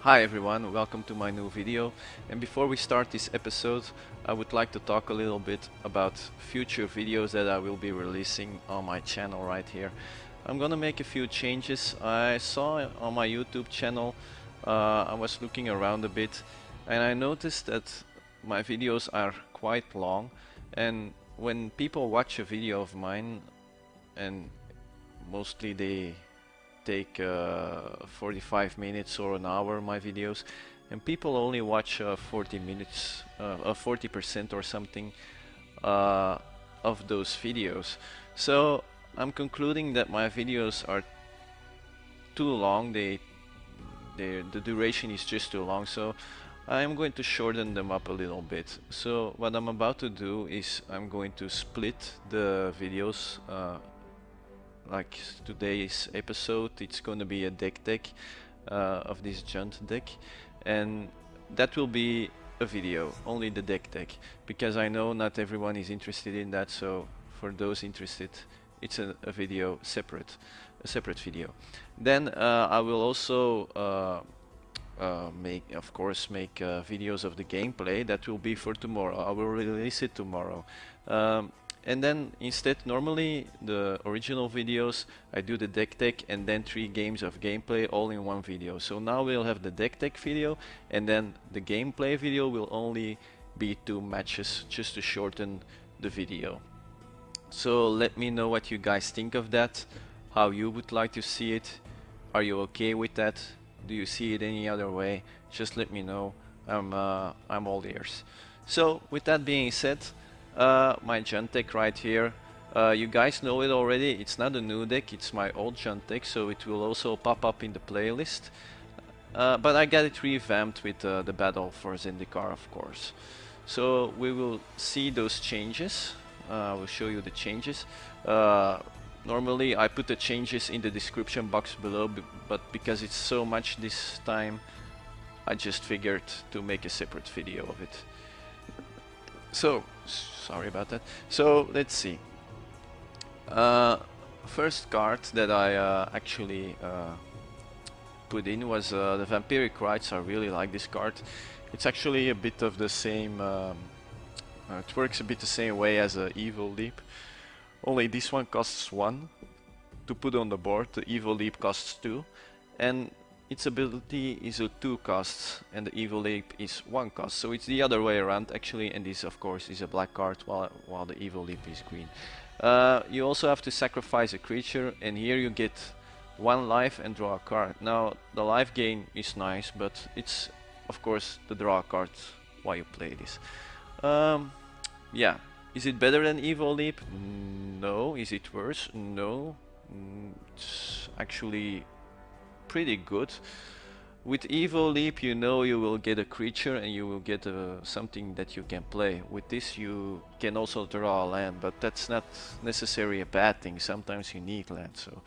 Hi everyone, welcome to my new video. And before we start this episode, I would like to talk a little bit about future videos that I will be releasing on my channel right here. I'm gonna make a few changes. I saw on my YouTube channel, I was looking around a bit and I noticed that my videos are quite long, and when people watch a video of mine, and mostly they take 45 minutes or an hour my videos, and people only watch 40 minutes, 40% or something uh, of those videos. So I'm concluding that my videos are too long. The duration is just too long, so I'm going to shorten them up a little bit. So what I'm about to do is I'm going to split the videos. Like today's episode, it's going to be a deck of this Junt deck, and that will be a video, only the deck, because I know not everyone is interested in that. So for those interested, it's a video separate, a separate video. Then I will also of course make videos of the gameplay. That will be for tomorrow. I will release it tomorrow. And then instead, normally the original videos, I do the deck tech and then 3 games of gameplay all in one video. So now we'll have the deck tech video, and then the gameplay video will only be 2 matches, just to shorten the video. So let me know what you guys think of that, how you would like to see it. Are you okay with that? Do you see it any other way? Just let me know. I'm all ears. So with that being said, my Junt deck right here. You guys know it already. It's not a new deck, it's my old Junt deck, so it will also pop up in the playlist. But I got it revamped with the battle for Zendikar, of course. So we will see those changes. I will show you the changes. Normally I put the changes in the description box below, but because it's so much this time, I just figured to make a separate video of it. So, sorry about that. So, let's see. First card that I actually put in was the Vampiric Rites. I really like this card. It's actually a bit of the same, it works a bit the same way as a Evil Leap. Only this one costs 1 to put on the board, the Evil Leap costs 2. And its ability is a 2 cost and the Evil Leap is 1 cost, so it's the other way around actually, and this of course is a black card while the Evil Leap is green. You also have to sacrifice a creature, and here you get 1 life and draw a card. Now the life gain is nice, but it's of course the draw card while you play this. Yeah, is it better than Evil Leap? No. Is it worse? No. It's actually pretty good. With Evil Leap, you know you will get a creature and you will get something that you can play. With this you can also draw a land, but that's not necessarily a bad thing. Sometimes you need land, so,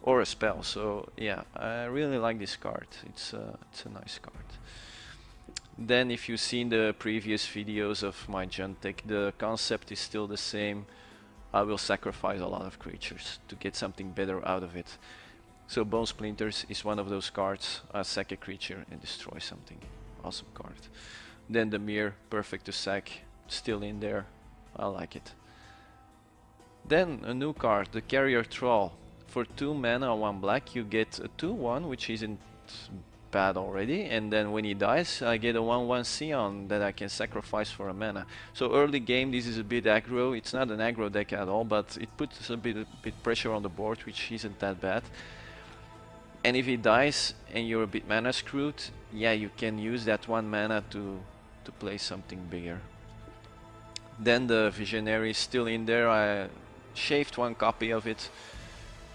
or a spell. So yeah, I really like this card. It's a nice card. Then if you've seen the previous videos of my Junt deck, the concept is still the same. I will sacrifice a lot of creatures to get something better out of it. So Bone Splinters is one of those cards. Sack a creature and destroy something. Awesome card. Then the Mirror, perfect to sack, still in there. I like it. Then a new card, the Carrier Troll. For 2 mana, 1 black, you get a 2/1, which isn't bad already. And then when he dies, I get a 1/1 Scion that I can sacrifice for a mana. So early game, this is a bit aggro. It's not an aggro deck at all, but it puts a bit pressure on the board, which isn't that bad. And if he dies and you're a bit mana screwed, yeah, you can use that 1 mana to play something bigger. Then the Visionary is still in there. I shaved 1 copy of it,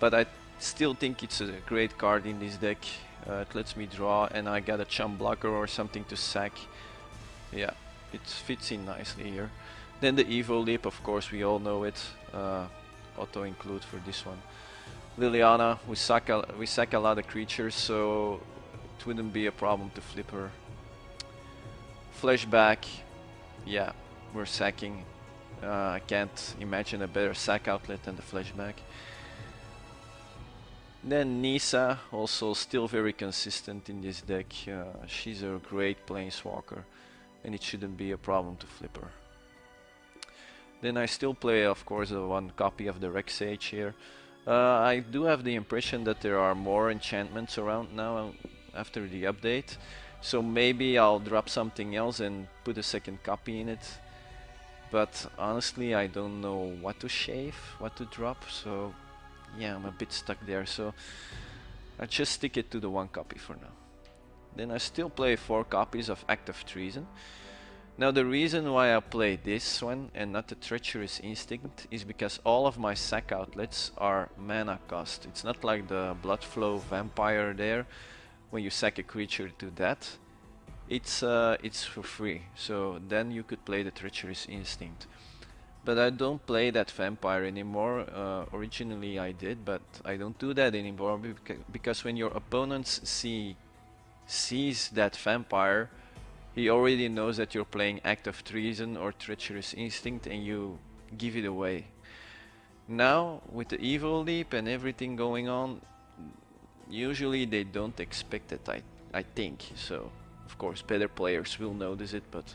but I still think it's a great card in this deck. It lets me draw, and I got a chump blocker or something to sack. Yeah, it fits in nicely here. Then the Evil Leap, of course, we all know it. Auto include for this one. Liliana, we sack a lot of creatures, so it wouldn't be a problem to flip her. Flashback, yeah, we're sacking. I can't imagine a better sack outlet than the Flashback. Then Nisa, also still very consistent in this deck. She's a great planeswalker, and it shouldn't be a problem to flip her. Then I still play, of course, one copy of the Rex Sage here. I do have the impression that there are more enchantments around now after the update, so maybe I'll drop something else and put a second copy in it. But honestly, I don't know what to shave, what to drop, so yeah, I'm a bit stuck there, so I just stick it to the one copy for now. Then I still play 4 copies of Act of Treason. Now the reason why I play this one and not the Treacherous Instinct is because all of my sack outlets are mana cost. It's not like the Bloodflow Vampire there, when you sack a creature to that. It's for free, so then you could play the Treacherous Instinct. But I don't play that vampire anymore. Originally I did, but I don't do that anymore because when your opponent sees that vampire, he already knows that you're playing Act of Treason or Treacherous Instinct and you give it away. Now, with the Evil Leap and everything going on, usually they don't expect it, I think. So, of course, better players will notice it, but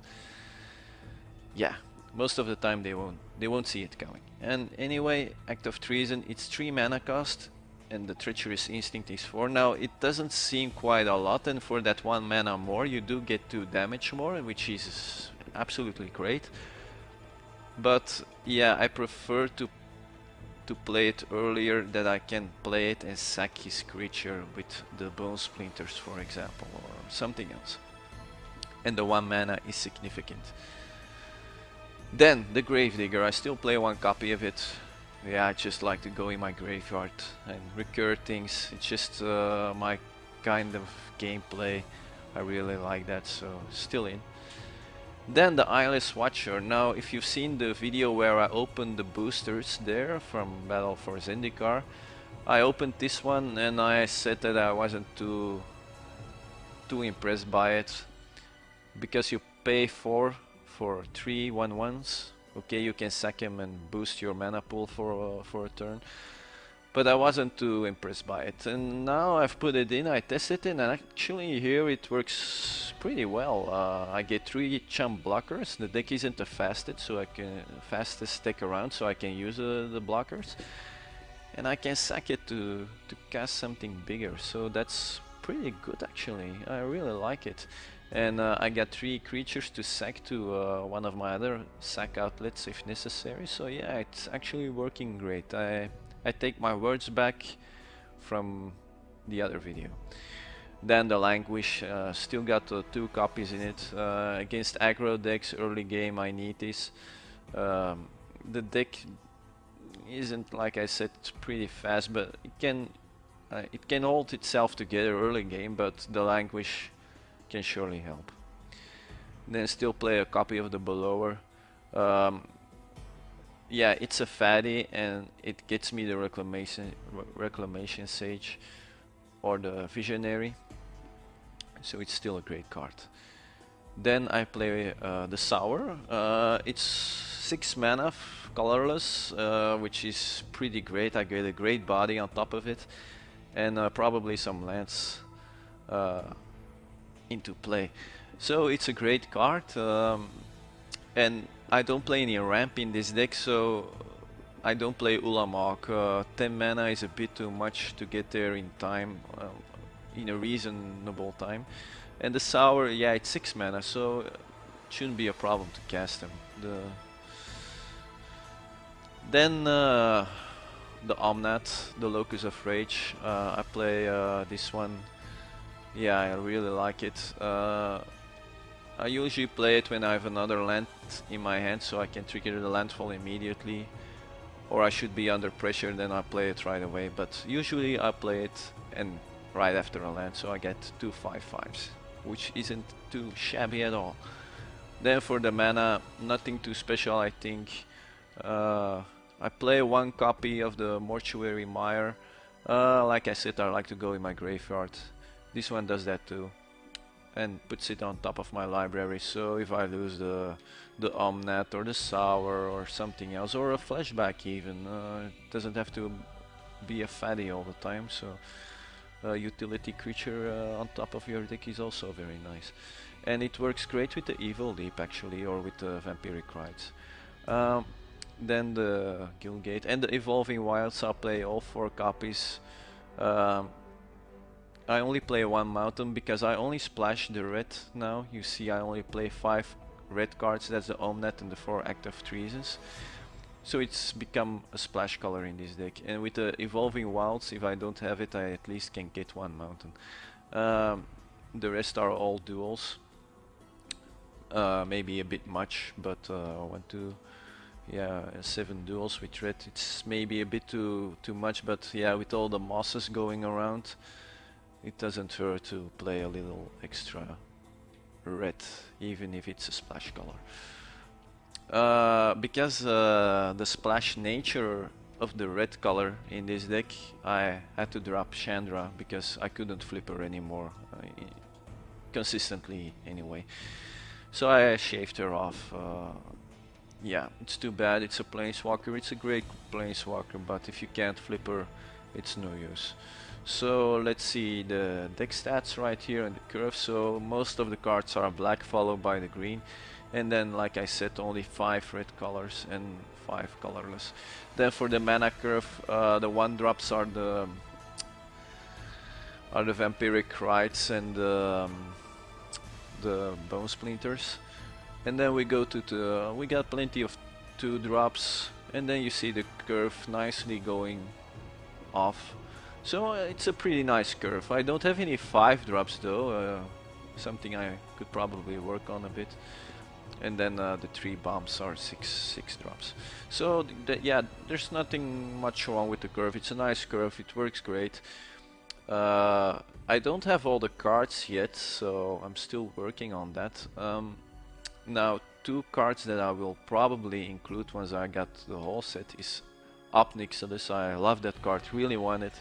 yeah. Most of the time they won't see it coming. And anyway, Act of Treason, it's 3 mana cost and the Treacherous Instinct is 4. Now it doesn't seem quite a lot, and for that 1 mana more you do get 2 damage more, which is absolutely great. But yeah, I prefer to play it earlier, that I can play it and sack his creature with the Bone Splinters, for example, or something else. And the 1 mana is significant. Then the Gravedigger, I still play 1 copy of it. Yeah, I just like to go in my graveyard and recur things. It's just my kind of gameplay. I really like that, so still in. Then the Eyeless Watcher. Now, if you've seen the video where I opened the boosters there from Battle for Zendikar, I opened this one and I said that I wasn't too impressed by it, because you pay 4 for 3 1/1s. Okay, you can sack him and boost your mana pool for a turn, but I wasn't too impressed by it. And now I've put it in, I tested it, and actually here it works pretty well. I get 3 chump blockers. The deck isn't the fastest deck around, so I can use the blockers, and I can sack it to cast something bigger. So that's pretty good actually. I really like it. And I got 3 creatures to sack to one of my other sack outlets if necessary. So yeah, it's actually working great. I take my words back from the other video. Then the Languish, still got 2 copies in it. Against aggro decks early game I need this. The deck isn't, like I said, it's pretty fast, but it can hold itself together early game, but the Languish can surely help. Then still play a copy of the Bellower. Yeah, it's a fatty and it gets me the Reclamation Sage or the Visionary, so it's still a great card. Then I play the Sour. It's 6 mana, colorless, which is pretty great. I get a great body on top of it, and probably some lands into play. So it's a great card, and I don't play any ramp in this deck, so I don't play Ulamog. 10 mana is a bit too much to get there in time, in a reasonable time. And the Sour, yeah, it's 6 mana, so it shouldn't be a problem to cast them. Then the Omnat, the Locus of Rage. I play this one. Yeah, I really like it. I usually play it when I have another land in my hand, so I can trigger the landfall immediately, or I should be under pressure, then I play it right away. But usually I play it and right after a land, so I get 2 5/5s, which isn't too shabby at all. Then for the mana, nothing too special, I think. I play 1 copy of the Mortuary Mire. Like I said, I like to go in my graveyard. This one does that too, and puts it on top of my library, so if I lose the Omnat or the Sour or something else, or a Flashback even, it doesn't have to be a fatty all the time, so a utility creature on top of your deck is also very nice. And it works great with the Evil Leap actually, or with the Vampiric Rites. Then the Gilgate and the Evolving Wilds, I'll play all 4 copies. I only play 1 mountain because I only splash the red now. You see I only play 5 red cards, that's the Omnet and the 4 Active Treasons. So it's become a splash color in this deck. And with the Evolving Wilds, if I don't have it, I at least can get 1 mountain. The rest are all duels. Maybe a bit much, but 1, 2, yeah, 7 duels with red. It's maybe a bit too much, but yeah, with all the mosses going around, it doesn't hurt to play a little extra red, even if it's a splash color. Because the splash nature of the red color in this deck, I had to drop Chandra because I couldn't flip her anymore, consistently anyway. So I shaved her off. Yeah, it's too bad. It's a planeswalker. It's a great planeswalker, but if you can't flip her, it's no use. So let's see the deck stats right here and the curve. So most of the cards are black followed by the green, and then like I said, only 5 red colors and 5 colorless. Then for the mana curve, the 1-drops are the Vampiric Rites and the Bone Splinters. And then we go to we got plenty of 2-drops, and then you see the curve nicely going off. So it's a pretty nice curve. I don't have any 5-drops though, something I could probably work on a bit. And then the 3 bombs are 6 drops. So yeah, there's nothing much wrong with the curve. It's a nice curve, it works great. I don't have all the cards yet, so I'm still working on that. Now 2 cards that I will probably include once I got the whole set is Obnixilis. I love that card, really want it.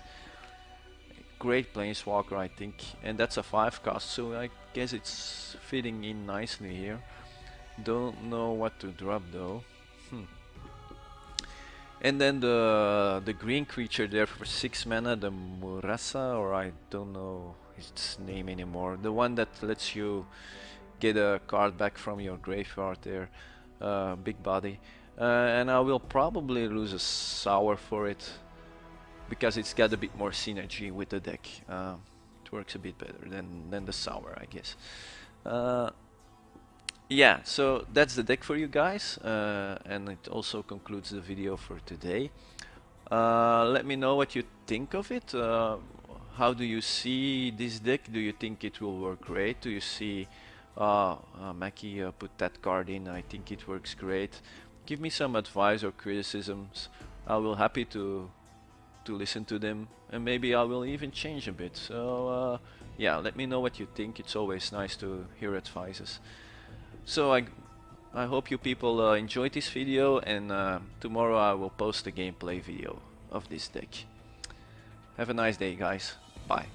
Great planeswalker, I think, and that's a 5 cost, so I guess it's fitting in nicely here. Don't know what to drop though. And then the green creature there for 6 mana, the Murasa, or I don't know its name anymore. The one that lets you get a card back from your graveyard there. Big body. And I will probably lose a Sour for it, because it's got a bit more synergy with the deck. It works a bit better than the Sour, I guess. Yeah, so that's the deck for you guys, and it also concludes the video for today. Let me know what you think of it. How do you see this deck? Do you think it will work great? Do you see Mackie put that card in? I think it works great. Give me some advice or criticisms. I will happy to listen to them, and maybe I will even change a bit. So yeah, let me know what you think. It's always nice to hear advices. So I hope you people enjoyed this video, and tomorrow I will post a gameplay video of this deck. Have a nice day, guys. Bye.